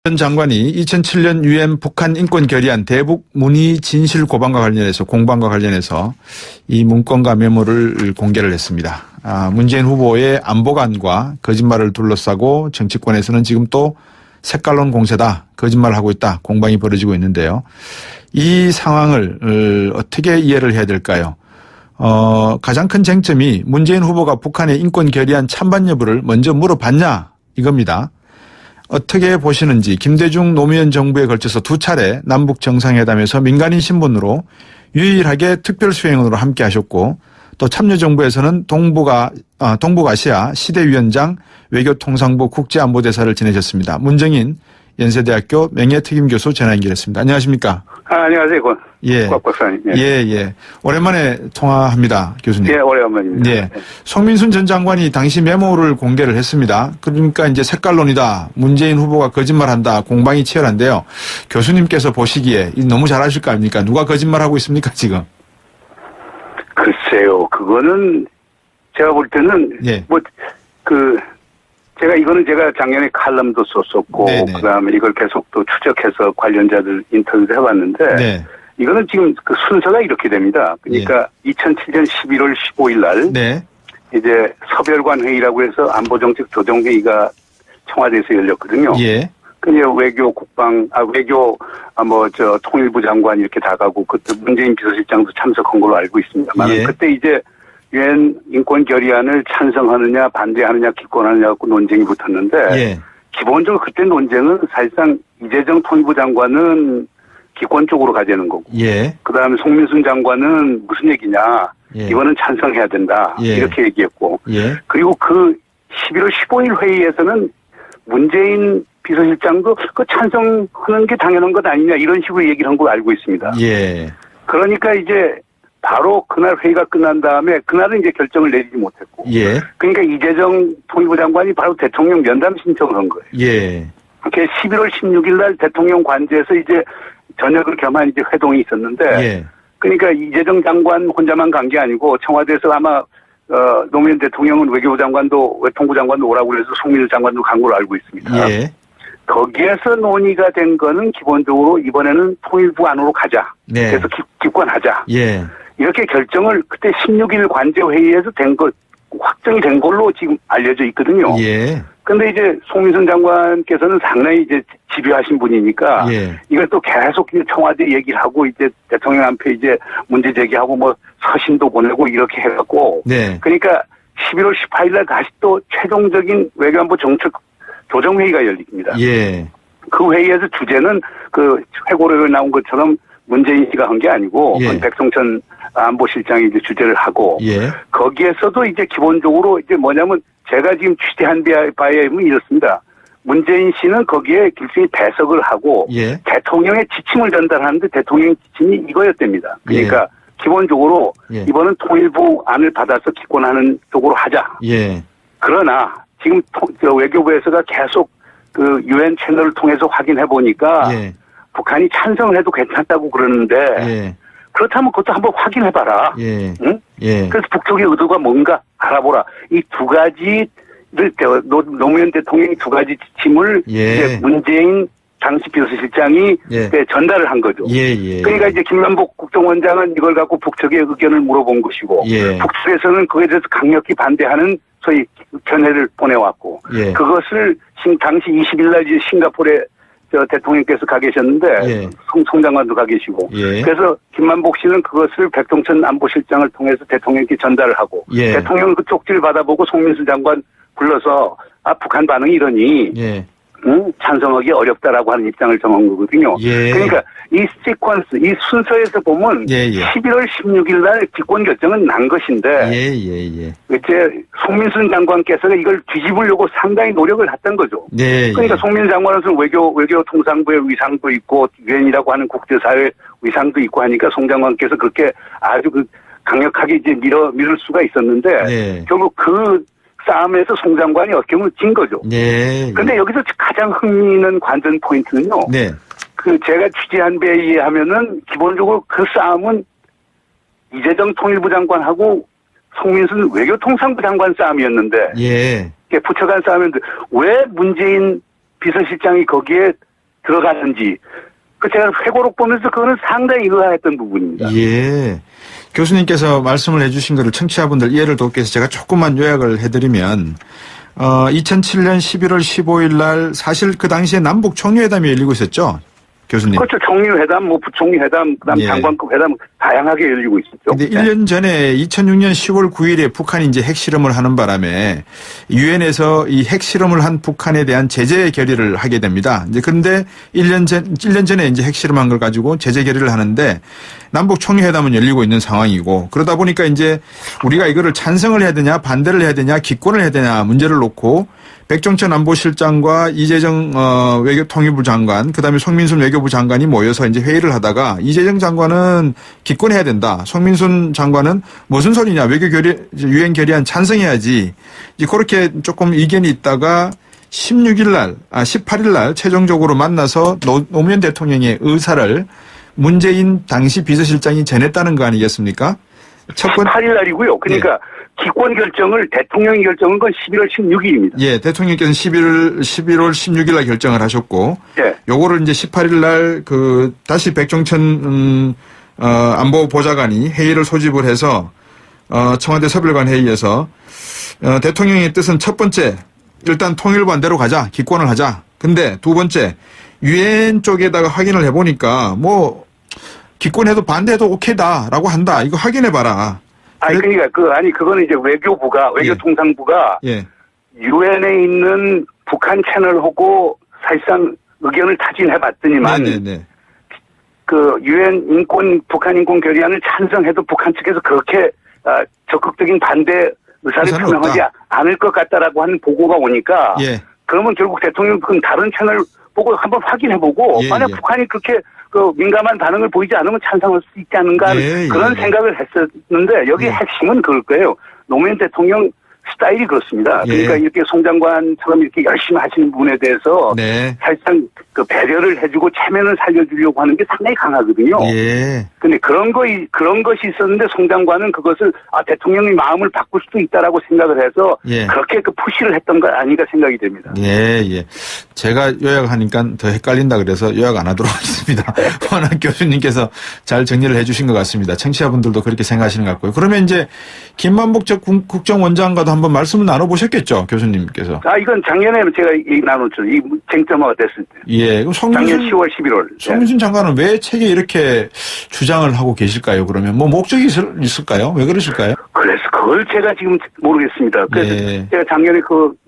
전 장관이 2007년 UN 북한 인권 결의안 대북 문의 진실 고반과 관련해서 공방과 관련해서 이 문건과 메모를 공개를 했습니다. 문재인 후보의 안보관과 거짓말을 둘러싸고 정치권에서는 지금 또 색깔론 공세다, 거짓말을 하고 있다, 공방이 벌어지고 있는데요. 이 상황을 어떻게 이해를 해야 될까요? 가장 큰 쟁점이 문재인 후보가 북한의 인권 결의안 찬반 여부를 먼저 물어봤냐 이겁니다. 어떻게 보시는지. 김대중 노무현 정부에 걸쳐서 두 차례 남북 정상회담에서 민간인 신분으로 유일하게 특별수행으로 함께 하셨고, 또 참여정부에서는 동북아시아 시대위원장 외교통상부 국제안보대사를 지내셨습니다. 문정인 연세대학교 명예특임교수 전화 연결했습니다. 안녕하십니까? 안녕하세요. 예. 곽 박사님. 예. 오랜만에 통화합니다, 교수님. 예, 오랜만입니다. 예. 송민순 전 장관이 당시 메모를 공개를 했습니다. 그러니까 이제 색깔론이다, 문재인 후보가 거짓말한다, 공방이 치열한데요. 교수님께서 보시기에 너무 잘하실 거 아닙니까? 누가 거짓말하고 있습니까, 지금? 글쎄요, 그거는 제가 볼 때는 예. 제가 작년에 칼럼도 썼었고, 네네. 그다음에 이걸 계속 또 추적해서 관련자들 인터뷰를 해봤는데, 네. 이거는 지금 그 순서가 이렇게 됩니다. 그러니까 2007년 11월 15일 날 네. 이제 서별관 회의라고 해서 안보정책 조정회의가 청와대에서 열렸거든요. 예. 그냥 통일부 장관 이렇게 다 가고, 그때 문재인 비서실장도 참석한 걸로 알고 있습니다만, 예. 그때 이제 유엔 인권 결의안을 찬성하느냐 반대하느냐 기권하느냐 갖고 논쟁이 붙었는데, 예. 기본적으로 그때 논쟁은 사실상 이재정 통일부 장관은 기권 쪽으로 가자는 거고, 예. 그 다음에 송민순 장관은 무슨 얘기냐, 예. 이거는 찬성해야 된다, 예. 이렇게 얘기했고, 예. 그리고 그 11월 15일 회의에서는 문재인 비서실장도 그 찬성하는 게 당연한 것 아니냐, 이런 식으로 얘기를 한 걸 알고 있습니다. 예. 그러니까 이제 바로 그날 회의가 끝난 다음에 그날은 이제 결정을 내리지 못했고, 예. 그러니까 이재정 통일부 장관이 바로 대통령 면담 신청을 한 거예요. 예. 그게 11월 16일 날 대통령 관저에서 이제 저녁을 겸한 이제 회동이 있었는데, 예. 그러니까 이재정 장관 혼자만 간 게 아니고 청와대에서 아마 노무현 대통령은 외교부 장관도 외통부 장관도 오라고 해서 송민수 장관도 간 걸로 알고 있습니다. 예. 거기에서 논의가 된 거는 기본적으로 이번에는 통일부 안으로 가자. 네. 그래서 기권하자. 예. 이렇게 결정을 그때 16일 관제회의에서 된 것, 확정이 된 걸로 지금 알려져 있거든요. 예. 근데 이제 송민순 장관께서는 상당히 이제 집요하신 분이니까, 예. 이걸 또 계속 청와대 얘기를 하고 이제 대통령 앞에 이제 문제 제기하고 뭐 서신도 보내고 이렇게 해갖고, 네. 그러니까 11월 18일 날 다시 또 최종적인 외교안보 정책 조정회의가 열립니다. 예. 그 회의에서 주제는 그 회고록에 나온 것처럼 문재인 씨가 한 게 아니고, 예. 백성천 안보실장이 이제 주제를 하고, 예. 거기에서도 이제 기본적으로 이제 뭐냐면 제가 지금 취재한 바에 의하면 이렇습니다. 문재인 씨는 거기에 일종의 배석을 하고, 예. 대통령의 지침을 전달하는데 대통령의 지침이 이거였답니다. 그러니까 기본적으로 예. 이번은 통일부 안을 받아서 기권하는 쪽으로 하자. 예. 그러나 지금 외교부에서가 계속 그 유엔 채널을 통해서 확인해 보니까, 예. 북한이 찬성을 해도 괜찮다고 그러는데, 예. 그렇다면 그것도 한번 확인해 봐라. 예. 응? 예. 그래서 북쪽의 의도가 뭔가 알아보라. 이 두 가지를 노무현 대통령이 두 가지 지침을 예. 이제 문재인 당시 비서실장이 예. 전달을 한 거죠. 예. 그러니까 이제 김만복 국정원장은 이걸 갖고 북쪽의 의견을 물어본 것이고, 예. 북쪽에서는 그에 대해서 강력히 반대하는 소위 견해를 보내왔고, 예. 그것을 당시 20일 날 이제 싱가포르에 대통령께서 가 계셨는데, 예. 송 장관도 가 계시고, 예. 그래서 김만복 씨는 그것을 백동천 안보실장을 통해서 대통령께 전달을 하고, 예. 대통령은 그 쪽지를 받아보고 송민수 장관 불러서 북한 반응이 이러니 찬성하기 어렵다라고 하는 입장을 정한 거거든요. 예. 그러니까 이 시퀀스, 이 순서에서 보면 11월 16일 날 기권 결정은 난 것인데, 이제 송민순 장관께서 이걸 뒤집으려고 상당히 노력을 했던 거죠. 네. 그러니까 송민순 장관은 외교통상부의 위상도 있고 유엔이라고 하는 국제사회 위상도 있고 하니까 송 장관께서 그렇게 아주 강력하게 이제 밀을 수가 있었는데, 네. 결국 그 싸움에서 송 장관이 어떻게 보면 진 거죠. 네. 근데 여기서 가장 흥미있는 관전 포인트는요. 네. 제가 취재한 바에 의하면은 기본적으로 그 싸움은 이재정 통일부 장관하고 송민순 외교통상부 장관 싸움이었는데, 예. 붙여간 싸움이었는데 왜 문재인 비서실장이 거기에 들어갔는지 제가 회고록 보면서 그거는 상당히 의아했던 부분입니다. 예. 교수님께서 말씀을 해주신 것을 청취자분들 이해를 돕기 위해서 제가 조금만 요약을 해드리면 2007년 11월 15일 날 사실 그 당시에 남북 총리회담이 열리고 있었죠. 교수님. 그렇죠. 총리회담, 부총리회담, 그다음 예. 장관급 회담 다양하게 열리고 있었죠. 근데 1년 전에 2006년 10월 9일에 북한이 이제 핵실험을 하는 바람에 유엔에서 이 핵실험을 한 북한에 대한 제재 결의를 하게 됩니다. 이제 그런데 1년 전에 이제 핵실험한 걸 가지고 제재 결의를 하는데 남북 총리회담은 열리고 있는 상황이고 그러다 보니까 이제 우리가 이거를 찬성을 해야 되냐 반대를 해야 되냐 기권을 해야 되냐 문제를 놓고 백종천 안보실장과 이재정 외교통일부 장관, 그다음에 송민순 외교부 장관이 모여서 이제 회의를 하다가 이재정 장관은 기권해야 된다. 송민순 장관은 무슨 소리냐? 유엔 결의안 찬성해야지. 이제 그렇게 조금 이견이 있다가 18일 날 최종적으로 만나서 노무현 대통령의 의사를 문재인 당시 비서실장이 전했다는 거 아니겠습니까? 18일 날이고요. 그러니까 기권 결정을 대통령이 결정한 건 11월 16일입니다. 예, 대통령께서는 11월 16일 날 결정을 하셨고, 예. 요거를 이제 18일 날 다시 백종천 안보보좌관이 회의를 소집을 해서 청와대 서별관 회의에서 대통령의 뜻은 첫 번째 일단 통일 반대로 가자, 기권을 하자. 근데 두 번째 유엔 쪽에다가 확인을 해보니까 뭐 기권해도 반대해도 오케이다라고 한다. 이거 확인해봐라. 그러니까 그거는 이제 외교통상부가 유엔에 있는 북한 채널하고 사실상 의견을 타진해봤더니만 그 유엔 북한 인권 결의안을 찬성해도 북한 측에서 그렇게 적극적인 반대 의사를 표명하지 않을 것 같다라고 하는 보고가 오니까 그러면 결국 대통령은 다른 채널 보고 한번 확인해보고 만약 북한이 그렇게 민감한 반응을 보이지 않으면 찬성할 수 있지 않은가 그런 생각을 했었는데 여기 핵심은 그럴 거예요. 노무현 대통령 스타일이 그렇습니다. 그러니까 이렇게 송 장관처럼 이렇게 열심히 하시는 분에 대해서 사실상 그 배려를 해주고 체면을 살려주려고 하는 게 상당히 강하거든요. 근데 그런 것이 있었는데 송 장관은 그것을 대통령의 마음을 바꿀 수도 있다라고 생각을 해서 그렇게 푸시를 했던 거 아닌가 생각이 됩니다. 제가 요약하니까 더 헷갈린다 그래서 요약 안 하도록 하겠습니다. 워낙 교수님께서 잘 정리를 해주신 것 같습니다. 청취자분들도 그렇게 생각하시는 것 같고요. 그러면 이제 김만복 전 국정원장과도 한번 말씀을 나눠보셨겠죠, 교수님께서? 이건 작년에 제가 얘기 나눴죠. 이 쟁점화가 됐을 때. 그럼 작년 10월, 11월. 송민순 장관은 왜 책에 이렇게 주장을 하고 계실까요? 그러면 뭐 목적이 있을까요? 왜 그러실까요? 그래서 그걸 제가 지금 모르겠습니다. 그래서 제가 작년에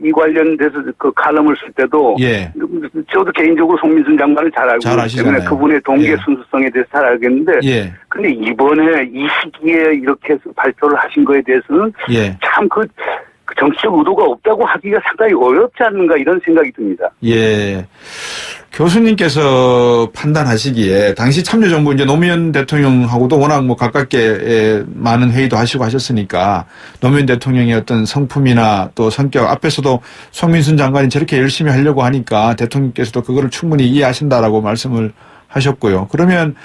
이 관련돼서 칼럼을 쓸 때도 저도 개인적으로 송민순 장관을 잘 알고 있기 때문에 그분의 동기의 순수성에 대해서 잘 알겠는데 근데 이번에 이 시기에 이렇게 해서 발표를 하신 거에 대해서는 참 그 정치적 의도가 없다고 하기가 상당히 어렵지 않는가 이런 생각이 듭니다. 교수님께서 판단하시기에 당시 참여정부 이제 노무현 대통령하고도 워낙 가깝게 많은 회의도 하시고 하셨으니까 노무현 대통령의 어떤 성품이나 또 성격 앞에서도 송민순 장관이 저렇게 열심히 하려고 하니까 대통령께서도 그거를 충분히 이해하신다라고 말씀을 하셨고요. 그러면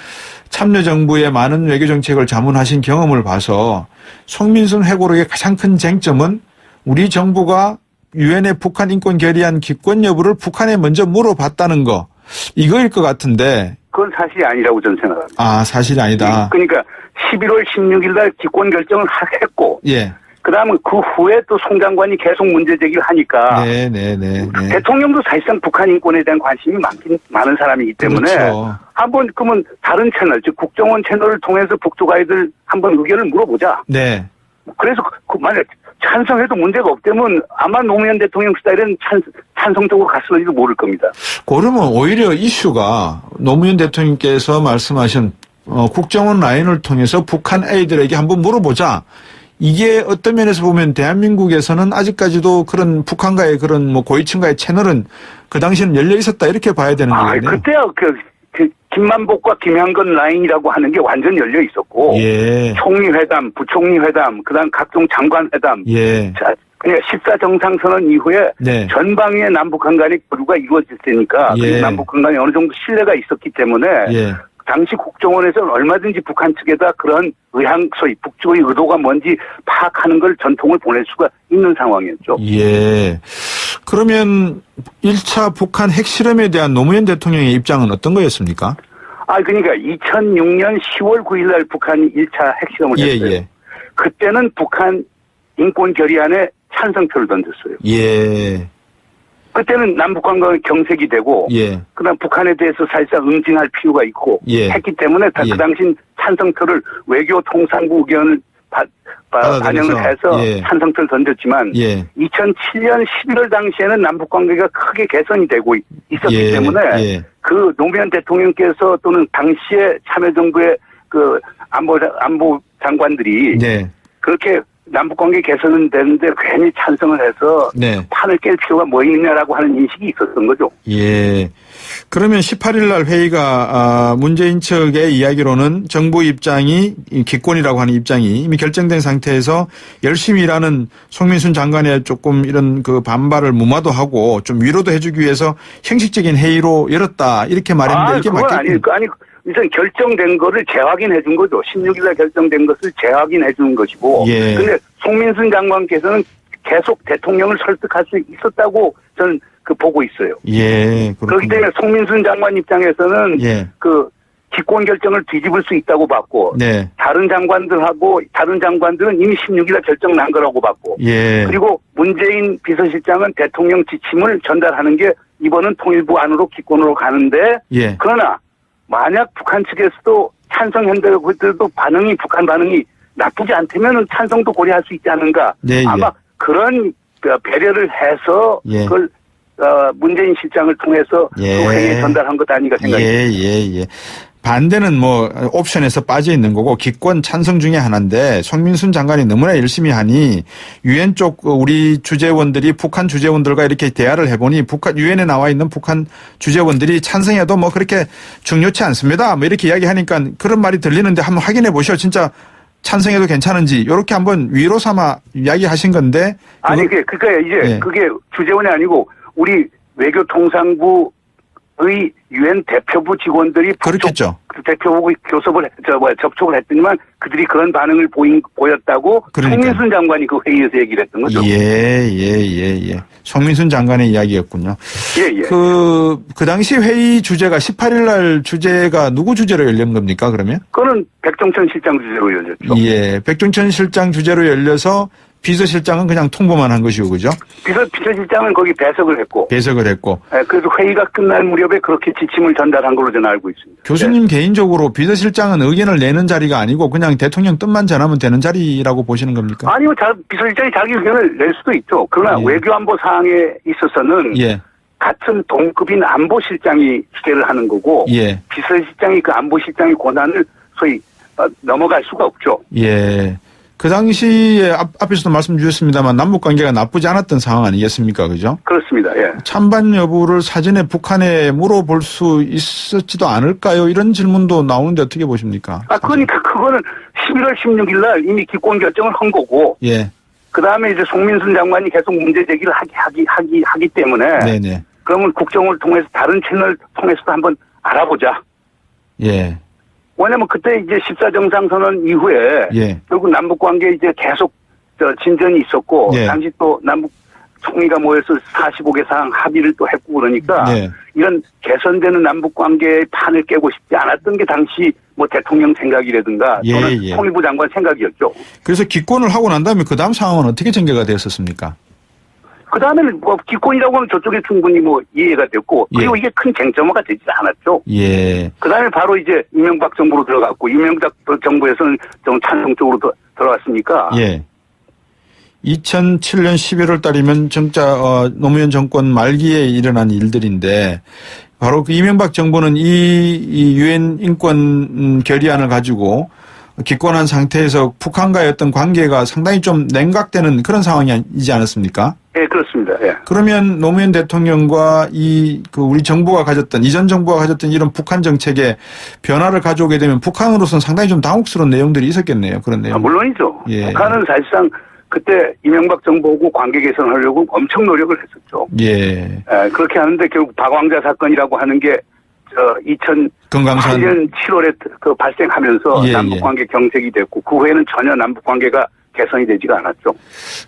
참여정부의 많은 외교정책을 자문하신 경험을 봐서 송민순 회고록의 가장 큰 쟁점은 우리 정부가 유엔의 북한 인권 결의안 기권 여부를 북한에 먼저 물어봤다는 거 이거일 것 같은데 그건 사실이 아니라고 저는 생각합니다. 사실이 아니다. 그러니까 11월 16일 날 기권 결정을 했고 그다음에 그 후에 또 송 장관이 계속 문제 제기를 하니까 대통령도 사실상 북한 인권에 대한 관심이 많은 사람이기 때문에 한번 그러면 다른 채널 즉 국정원 채널을 통해서 북쪽 아이들 한번 의견을 물어보자. 그래서 만약 찬성해도 문제가 없다면 아마 노무현 대통령 스타일은 찬성적으로 갔을지도 모를 겁니다. 그러면 오히려 이슈가 노무현 대통령께서 말씀하신 국정원 라인을 통해서 북한 아이들에게 한번 물어보자. 이게 어떤 면에서 보면 대한민국에서는 아직까지도 그런 북한과의 그런 고위층과의 채널은 그 당시에는 열려 있었다 이렇게 봐야 되는 거겠네요. 그때야 김만복과 김향건 라인이라고 하는 게 완전 열려 있었고 총리회담, 부총리회담, 그다음 각종 장관회담. 그러니까 14정상선언 이후에 전방위의 남북한 간의 교류가 이루어질 테니까 남북한 간에 어느 정도 신뢰가 있었기 때문에 당시 국정원에서는 얼마든지 북한 측에다 그런 소위 북쪽의 의도가 뭔지 파악하는 걸 전통을 보낼 수가 있는 상황이었죠. 그러면 1차 북한 핵실험에 대한 노무현 대통령의 입장은 어떤 거였습니까? 그러니까 2006년 10월 9일 날 북한이 1차 핵실험을 했어요. 예. 그때는 북한 인권 결의안에 찬성표를 던졌어요. 예. 그때는 남북 관계가 경색이 되고, 예. 그다음 북한에 대해서 사실상 응징할 필요가 있고, 예. 했기 때문에 그 당시 찬성표를 외교통상부 의견을 반영을 해서 예. 찬성표를 던졌지만, 예. 2007년 11월 당시에는 남북 관계가 크게 개선이 되고 있었기 예. 때문에, 예. 그 노무현 대통령께서 또는 당시에 참여정부의 그 안보 장관들이 네. 그렇게 남북관계 개선은 되는데 괜히 찬성을 해서 네. 판을 깰 필요가 뭐 있냐라고 하는 인식이 있었던 거죠. 예. 그러면 18일 날 회의가 문재인 측의 이야기로는 정부 입장이 기권이라고 하는 입장이 이미 결정된 상태에서 열심히 일하는 송민순 장관의 조금 이런 그 반발을 무마도 하고 좀 위로도 해주기 위해서 형식적인 회의로 열었다 이렇게 말했는데 이게 맞겠군요. 아니 우선 결정된 거를 재확인해 준 거죠. 16일날 결정된 것을 재확인해 준 것이고. 예. 근데 송민순 장관께서는 계속 대통령을 설득할 수 있었다고 저는 보고 있어요. 예. 그렇기 때문에 송민순 장관 입장에서는 예. 그 기권 결정을 뒤집을 수 있다고 봤고. 네. 다른 장관들은 이미 16일날 결정 난 거라고 봤고. 예. 그리고 문재인 비서실장은 대통령 지침을 전달하는 게 이번은 통일부 안으로 기권으로 가는데. 예. 그러나 만약 북한 측에서도 찬성한다고 그들도 북한 반응이 나쁘지 않다면 찬성도 고려할 수 있지 않은가. 네, 아마 예. 그런 배려를 해서 예. 그걸 문재인 실장을 통해서 예. 그 회의에 전달한 것 아닌가 생각합니다. 예. 반대는 뭐 옵션에서 빠져 있는 거고 기권 찬성 중에 하나인데 송민순 장관이 너무나 열심히 하니 유엔 쪽 우리 주재원들이 북한 주재원들과 이렇게 대화를 해보니 북한 유엔에 나와 있는 북한 주재원들이 찬성해도 뭐 그렇게 중요치 않습니다. 뭐 이렇게 이야기하니까 그런 말이 들리는데 한번 확인해 보시오. 진짜 찬성해도 괜찮은지 이렇게 한번 위로 삼아 이야기하신 건데 아니 그러니까 이제 예. 그게 주재원이 아니고 우리 외교통상부 의 유엔 대표부 직원들이 그렇겠죠. 대표부 접촉을 했더니만 그들이 그런 반응을 보였다고 송민순 장관이 그 회의에서 얘기를 했던 거죠. 예. 송민순 장관의 이야기였군요. 예. 그 당시 회의 주제가 18일 날 주제가 누구 주제로 열린 겁니까, 그러면? 그거는 백종천 실장 주제로 열렸죠. 예. 백종천 실장 주제로 열려서 비서실장은 그냥 통보만 한 것이고, 그죠? 비서실장은 거기 배석을 했고. 네, 그래서 회의가 끝날 무렵에 그렇게 지침을 전달한 걸로 저는 알고 있습니다. 교수님 개인적으로 비서실장은 의견을 내는 자리가 아니고 그냥 대통령 뜻만 전하면 되는 자리라고 보시는 겁니까? 아니요. 비서실장이 자기 의견을 낼 수도 있죠. 그러나 외교안보 사항에 있어서는 같은 동급인 안보실장이 주재를 하는 거고 비서실장이 그 안보실장의 권한을 소위 넘어갈 수가 없죠. 예. 그 당시에 앞에서도 말씀 주셨습니다만 남북 관계가 나쁘지 않았던 상황 아니겠습니까? 그죠? 그렇습니다. 예. 찬반 여부를 사전에 북한에 물어볼 수 있었지도 않을까요? 이런 질문도 나오는데 어떻게 보십니까? 그러니까 그거는 11월 16일 날 이미 기권 결정을 한 거고. 예. 그다음에 이제 송민순 장관이 계속 문제 제기를 하기 때문에. 네네. 그러면 국정을 통해서 다른 채널 통해서도 한번 알아보자. 예. 왜냐면 그때 이제 14정상선언 이후에 결국 남북 관계 이제 계속 진전이 있었고 당시 또 남북 총리가 모여서 45개 사항 합의를 또 했고 그러니까 이런 개선되는 남북 관계의 판을 깨고 싶지 않았던 게 당시 뭐 대통령 생각이라든가 또는 통일부 장관 생각이었죠. 그래서 기권을 하고 난 다음에 그 다음 상황은 어떻게 전개가 되었었습니까? 그 다음에는 뭐 기권이라고 하면 저쪽에 충분히 뭐 이해가 됐고 그리고 이게 큰 쟁점화가 되지 않았죠. 그 다음에 바로 이제 이명박 정부로 들어갔고 이명박 정부에서는 좀 찬성 쪽으로 들어갔으니까. 2007년 11월 달이면 진짜 노무현 정권 말기에 일어난 일들인데 바로 그 이명박 정부는 이 유엔 인권 결의안을 가지고 기권한 상태에서 북한과의 어떤 관계가 상당히 좀 냉각되는 그런 상황이지 않았습니까? 네, 그렇습니다. 그러면 노무현 대통령과 우리 정부가 가졌던, 이전 정부가 가졌던 이런 북한 정책에 변화를 가져오게 되면 북한으로서는 상당히 좀 당혹스러운 내용들이 있었겠네요. 그런 내용. 물론이죠. 북한은 사실상 그때 이명박 정부하고 관계 개선하려고 엄청 노력을 했었죠. 그렇게 하는데 결국 박왕자 사건이라고 하는 게 2008년 7월에 발생하면서 남북관계 경색이 됐고 그 후에는 전혀 남북관계가 개선이 되지가 않았죠.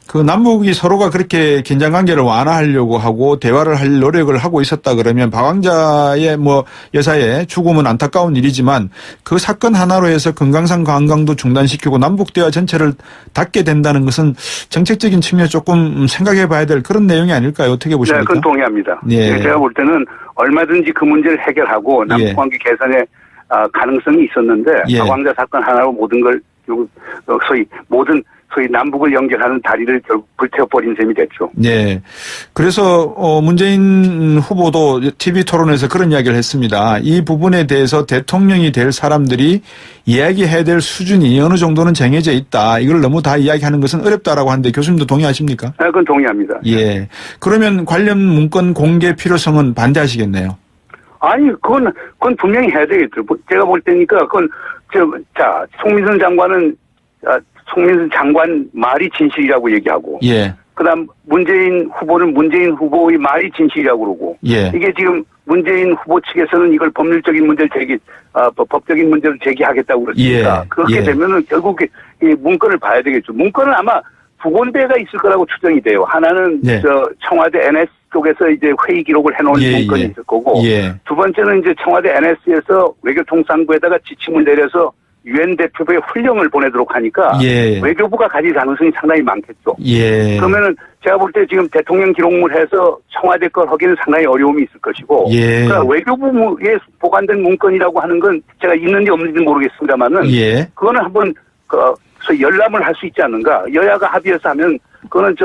그 남북이 서로가 그렇게 긴장 관계를 완화하려고 하고 대화를 할 노력을 하고 있었다 그러면 박왕자의 뭐 여사의 죽음은 안타까운 일이지만 그 사건 하나로 해서 금강산 관광도 중단시키고 남북 대화 전체를 닫게 된다는 것은 정책적인 측면에 조금 생각해 봐야 될 그런 내용이 아닐까요? 어떻게 보십니까? 네, 그건 동의합니다. 예. 제가 볼 때는 얼마든지 그 문제를 해결하고 남북 관계 개선에 가능성이 있었는데 예. 박왕자 사건 하나로 모든 걸 소위 남북을 연결하는 다리를 결국 불태워버린 셈이 됐죠. 네. 그래서 문재인 후보도 TV 토론에서 그런 이야기를 했습니다. 이 부분에 대해서 대통령이 될 사람들이 이야기해야 될 수준이 어느 정도는 정해져 있다. 이걸 너무 다 이야기하는 것은 어렵다라고 하는데 교수님도 동의하십니까? 네, 그건 동의합니다. 예. 그러면 관련 문건 공개 필요성은 반대하시겠네요. 아니, 그건 분명히 해야 되겠죠. 제가 볼 때니까 송민순 장관은 송민순 장관 말이 진실이라고 얘기하고. 예. 그다음 문재인 후보는 문재인 후보의 말이 진실이라고 그러고. 예. 이게 지금 문재인 후보 측에서는 이걸 법률적인 문제를 법적인 문제를 제기하겠다고 그랬으니까. 예. 그렇게 예. 되면은 결국 이 문건을 봐야 되겠죠. 문건은 아마 두 군데가 있을 거라고 추정이 돼요. 하나는 네. 청와대 NS 쪽에서 이제 회의 기록을 해놓은 문건이 있을 거고. 예. 두 번째는 이제 청와대 NS에서 외교통상부에다가 지침을 내려서 유엔 대표부의 훈령을 보내도록 하니까 예. 외교부가 가질 가능성이 상당히 많겠죠. 예. 그러면은 제가 볼 때 지금 대통령 기록물 해서 청와대 걸 하기는 상당히 어려움이 있을 것이고 예. 그러니까 외교부에 보관된 문건이라고 하는 건 제가 있는지 없는지 모르겠습니다만은 예. 그거는 한번 열람을 할 수 있지 않는가. 여야가 합의해서 하면 그거는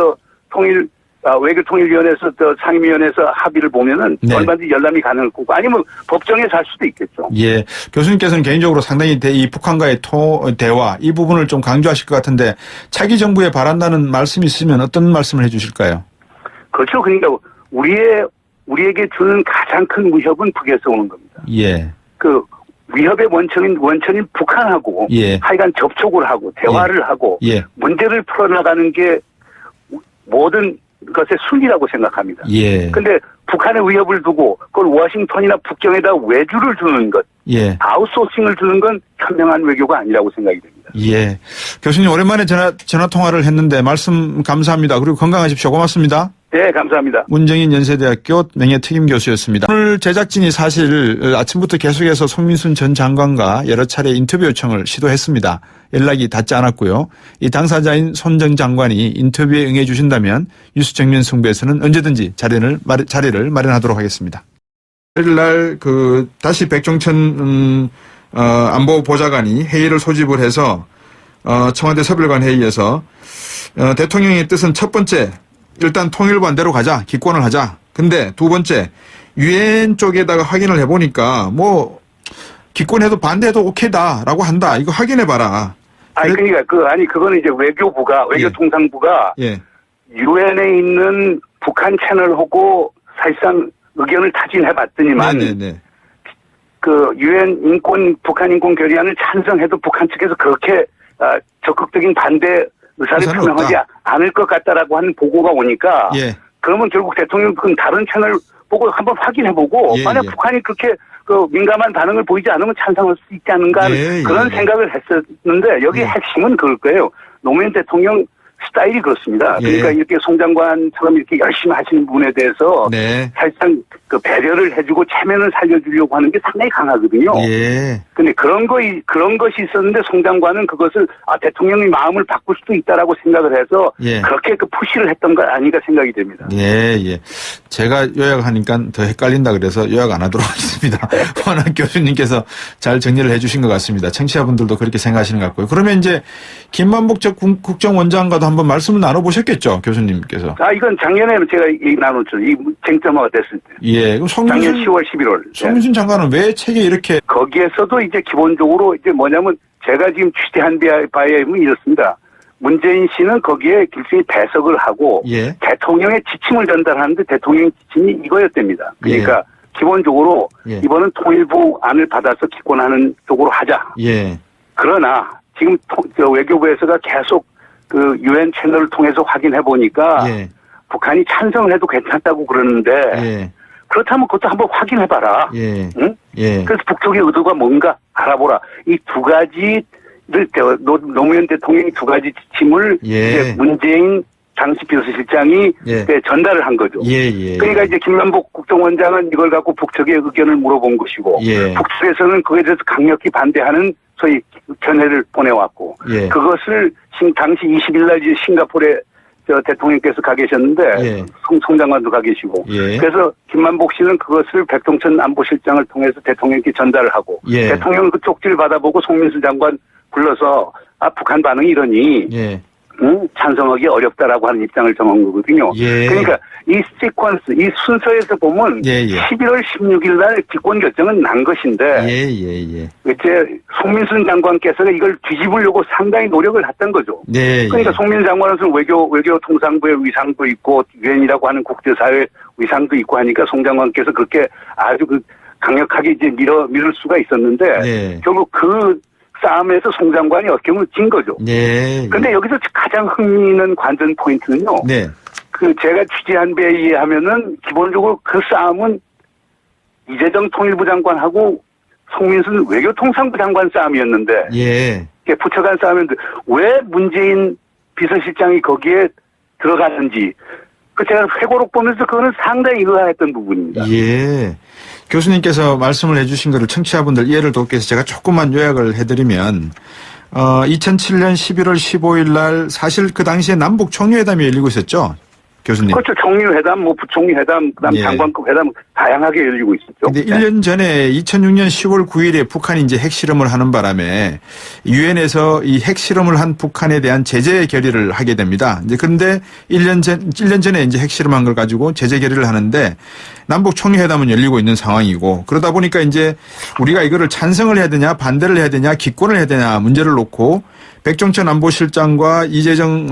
외교통일위원회에서 상임위원회에서 합의를 보면은 네. 얼마든지 열람이 가능할 거고 아니면 법정에서 할 수도 있겠죠. 예. 교수님께서는 개인적으로 상당히 이 북한과의 대화 이 부분을 좀 강조하실 것 같은데 차기 정부에 바란다는 말씀이 있으면 어떤 말씀을 해 주실까요? 그렇죠. 그러니까 우리에게 주는 가장 큰 위협은 북에서 오는 겁니다. 예. 그 위협의 원천인 북한하고 예. 하여간 접촉을 하고 대화를 하고 예. 문제를 풀어나가는 게 모든 것의 순리라고 생각합니다. 예. 근데 북한의 위협을 두고 그걸 워싱턴이나 북경에다 외주를 주는 것, 예. 아웃소싱을 주는 건 현명한 외교가 아니라고 생각이 됩니다. 예. 교수님 오랜만에 전화 통화를 했는데 말씀 감사합니다. 그리고 건강하십시오. 고맙습니다. 네, 감사합니다. 문정인 연세대학교 명예특임 교수였습니다. 오늘 제작진이 사실 아침부터 계속해서 송민순 전 장관과 여러 차례 인터뷰 요청을 시도했습니다. 연락이 닿지 않았고요. 이 당사자인 손 전 장관이 인터뷰에 응해 주신다면 뉴스 정면 승부에서는 언제든지 자리를 마련하도록 하겠습니다. 일요일날 다시 백종천 안보보좌관이 회의를 소집을 해서 청와대 서별관 회의에서 대통령의 뜻은 첫 번째 일단 통일 반대로 가자, 기권을 하자. 근데 두 번째 유엔 쪽에다가 확인을 해보니까 뭐 기권해도 반대해도 오케이다라고 한다. 이거 확인해봐라. 그거는 이제 외교통상부가 유엔에 있는 북한 채널하고 사실상 의견을 타진해봤더니만 그 유엔 북한 인권 결의안을 찬성해도 북한 측에서 그렇게 적극적인 반대 의사를 표명하지 않을 것 같다라고 하는 보고가 오니까 그러면 결국 대통령은 다른 채널 보고 한번 확인해보고 만약 북한이 그렇게 민감한 반응을 보이지 않으면 찬성할 수 있지 않은가 그런 생각을 했었는데 여기에 핵심은 그럴 거예요. 노무현 대통령 스타일이 그렇습니다. 그러니까 이렇게 송 장관처럼 이렇게 열심히 하시는 분에 대해서 사실상 그 배려를 해주고 체면을 살려주려고 하는 게 상당히 강하거든요. 근데 그런 것이 있었는데 송 장관은 그것을 대통령의 마음을 바꿀 수도 있다라고 생각을 해서 그렇게 푸시를 했던 거 아닌가 생각이 됩니다. 제가 요약하니까 더 헷갈린다 그래서 요약 안 하도록 하겠습니다. 워낙 교수님께서 잘 정리를 해주신 것 같습니다. 청취자분들도 그렇게 생각하시는 것 같고요. 그러면 이제 김만복 전 국정원장과도 한번 말씀을 나눠보셨겠죠, 교수님께서? 이건 작년에 제가 얘기 나눴죠. 이 쟁점화가 됐을 때. 그럼 작년 10월, 11월. 송민순 장관은 왜 책에 이렇게? 거기에서도 이제 기본적으로 이제 뭐냐면 제가 지금 취재한 바에 이렇습니다. 문재인 씨는 거기에 일종의 배석을 하고 대통령의 지침을 전달하는데 대통령의 지침이 이거였답니다. 그러니까 기본적으로 이번은 통일부 안을 받아서 기권하는 쪽으로 하자. 그러나 지금 외교부에서가 계속 그 유엔 채널을 통해서 확인해 보니까 북한이 찬성을 해도 괜찮다고 그러는데 그렇다면 그것도 한번 확인해 봐라. 응? 그래서 북쪽의 의도가 뭔가 알아보라. 이 두 가지 노무현 대통령이 두 가지 지침을 이제 문재인 당시 비서실장이 전달을 한 거죠. 그러니까 이제 김만복 국정원장은 이걸 갖고 북측의 의견을 물어본 것이고 북측에서는 그에 대해서 강력히 반대하는 소위 견해를 보내왔고 그것을 당시 20일 날 이제 싱가포르에 대통령께서 가 계셨는데 송 장관도 가 계시고 그래서 김만복 씨는 그것을 백동천 안보실장을 통해서 대통령께 전달을 하고 대통령은 그 쪽지를 받아보고 송민수 장관 불러서 북한 반응이 이러니 찬성하기 어렵다라고 하는 입장을 정한 거거든요. 그러니까 이 시퀀스, 이 순서에서 보면 11월 16일 날 기권 결정은 난 것인데 이제 송민순 장관께서 이걸 뒤집으려고 상당히 노력을 했던 거죠. 그러니까 송민수 장관은 외교통상부의 위상도 있고 유엔이라고 하는 국제사회 위상도 있고 하니까 송 장관께서 그렇게 아주 강력하게 이제 밀을 수가 있었는데 결국 그 싸움에서 송 장관이 어떻게 보면 진 거죠. 그런데 여기서 가장 흥미있는 관전 포인트는요. 그 제가 취재한 바에 의하면은 기본적으로 그 싸움은 이재정 통일부 장관하고 송민순 외교통상부 장관 싸움이었는데 부처 간 싸움이었는데 왜 문재인 비서실장이 거기에 들어갔는지 제가 회고록 보면서 그거는 상당히 의아했던 부분입니다. 교수님께서 말씀을 해주신 것을 청취자분들 이해를 돕기 위해서 제가 조금만 요약을 해드리면 2007년 11월 15일 날 사실 그 당시에 남북 총리회담이 열리고 있었죠. 교수님. 그렇죠. 총리회담, 부총리회담, 그다음 장관급 회담 다양하게 열리고 있었죠. 그런데 1년 전에 2006년 10월 9일에 북한이 이제 핵실험을 하는 바람에 유엔에서 이 핵실험을 한 북한에 대한 제재 결의를 하게 됩니다. 이제 그런데 1년 전에 이제 핵실험한 걸 가지고 제재 결의를 하는데 남북 총리회담은 열리고 있는 상황이고 그러다 보니까 이제 우리가 이거를 찬성을 해야 되냐 반대를 해야 되냐 기권을 해야 되냐 문제를 놓고 백종천 안보실장과 이재정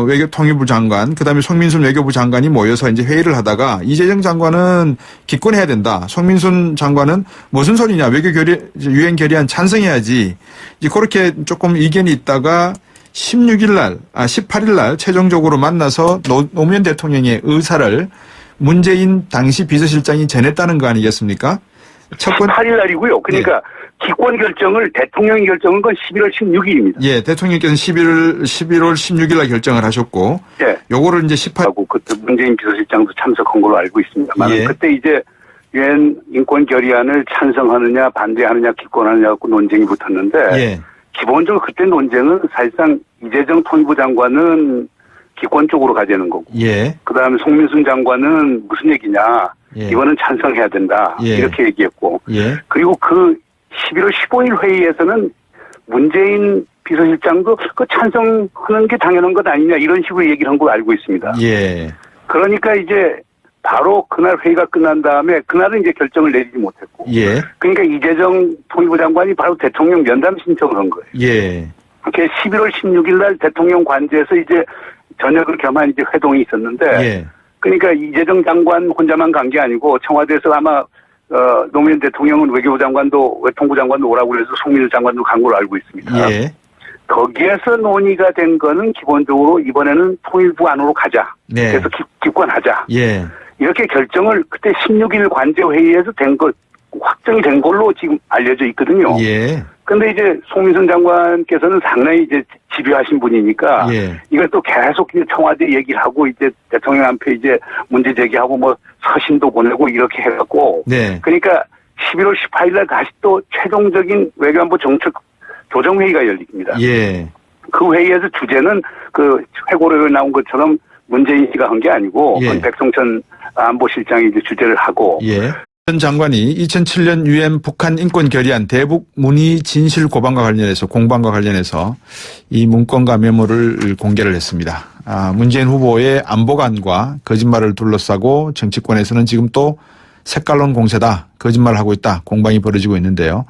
외교통일부 장관, 그다음에 송민순 외교부 장관이 모여서 이제 회의를 하다가 이재정 장관은 기권해야 된다. 송민순 장관은 무슨 소리냐? 유엔 결의안 찬성해야지. 이제 그렇게 조금 이견이 있다가 18일 날 최종적으로 만나서 노무현 대통령의 의사를 문재인 당시 비서실장이 전했다는 거 아니겠습니까? 18일 날이고요. 그러니까 기권 결정을 대통령이 결정한 건 11월 16일입니다. 대통령께서는 11월 16일 날 결정을 하셨고 요거를 이제 18하고 그때 문재인 비서실장도 참석한 걸로 알고 있습니다만 그때 이제 유엔 인권 결의안을 찬성하느냐 반대하느냐 기권하느냐 갖고 논쟁이 붙었는데 기본적으로 그때 논쟁은 사실상 이재정 통일부 장관은 기권 쪽으로 가자는 거고 그다음에 송민순 장관은 무슨 얘기냐 이거는 찬성해야 된다 이렇게 얘기했고 그리고 그 11월 15일 회의에서는 문재인 비서실장도 그 찬성하는 게 당연한 것 아니냐 이런 식으로 얘기를 한 걸 알고 있습니다. 그러니까 이제 바로 그날 회의가 끝난 다음에 그날은 이제 결정을 내리지 못했고 그러니까 이재정 통일부 장관이 바로 대통령 면담 신청을 한 거예요. 그게 11월 16일 날 대통령 관저에서 이제 저녁을 겸한 이제 회동이 있었는데 그러니까 이재정 장관 혼자만 간 게 아니고 청와대에서 아마 노무현 대통령은 외교부 장관도 외통부 장관도 오라고 그래서 송민수 장관도 간 걸로 알고 있습니다. 거기에서 논의가 된 거는 기본적으로 이번에는 통일부 안으로 가자. 그래서 기권하자. 이렇게 결정을 그때 16일 관제회의에서 된 것 확정이 된 걸로 지금 알려져 있거든요. 근데 이제 송민순 장관께서는 상당히 이제 집요하신 분이니까 이걸 또 계속 청와대 얘기를 하고 이제 대통령 앞에 이제 문제 제기하고 뭐 서신도 보내고 이렇게 해갖고 그러니까 11월 18일 날 다시 또 최종적인 외교안보 정책 조정회의가 열립니다. 그 회의에서 주제는 그 회고록에 나온 것처럼 문재인 씨가 한 게 아니고 백종천 안보실장이 이제 주재를 하고 전 장관이 2007년 유엔 북한 인권 결의안 대북 문의 진실 고반과 관련해서 공방과 관련해서 이 문건과 메모를 공개를 했습니다. 문재인 후보의 안보관과 거짓말을 둘러싸고 정치권에서는 지금 또 색깔론 공세다, 거짓말을 하고 있다, 공방이 벌어지고 있는데요.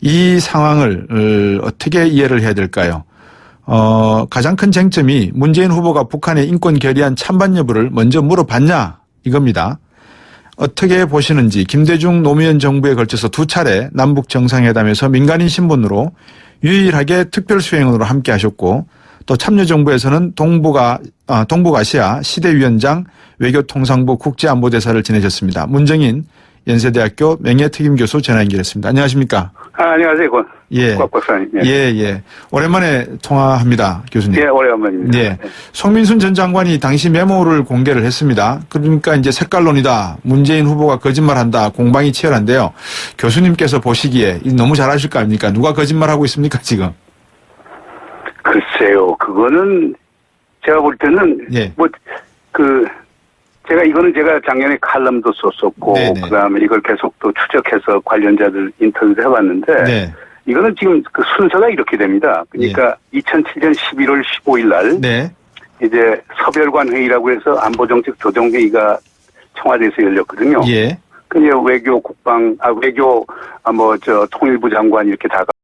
이 상황을 어떻게 이해를 해야 될까요? 가장 큰 쟁점이 문재인 후보가 북한의 인권 결의안 찬반 여부를 먼저 물어봤냐 이겁니다. 어떻게 보시는지 김대중 노무현 정부에 걸쳐서 두 차례 남북 정상회담에서 민간인 신분으로 유일하게 특별수행으로 함께 하셨고 또 참여정부에서는 동북아시아 시대위원장 외교통상부 국제안보대사를 지내셨습니다. 문정인 연세대학교 명예특임교수 전화 연결했습니다. 안녕하십니까? 안녕하세요. 예. 곽 박사님. 예. 오랜만에 통화합니다, 교수님. 예, 오래간만입니다. 예. 송민순 전 장관이 당시 메모를 공개를 했습니다. 그러니까 이제 색깔론이다. 문재인 후보가 거짓말한다. 공방이 치열한데요. 교수님께서 보시기에 너무 잘하실 거 아닙니까? 누가 거짓말하고 있습니까, 지금? 글쎄요. 그거는 제가 볼 때는 예. 제가 작년에 칼럼도 썼었고, 네네. 그다음에 이걸 계속 또 추적해서 관련자들 인터뷰를 해봤는데, 네. 이거는 지금 그 순서가 이렇게 됩니다. 그러니까 2007년 11월 15일 날, 네. 이제 서별관 회의라고 해서 안보정책 조정회의가 청와대에서 열렸거든요. 예. 그 외교 통일부 장관 이렇게 다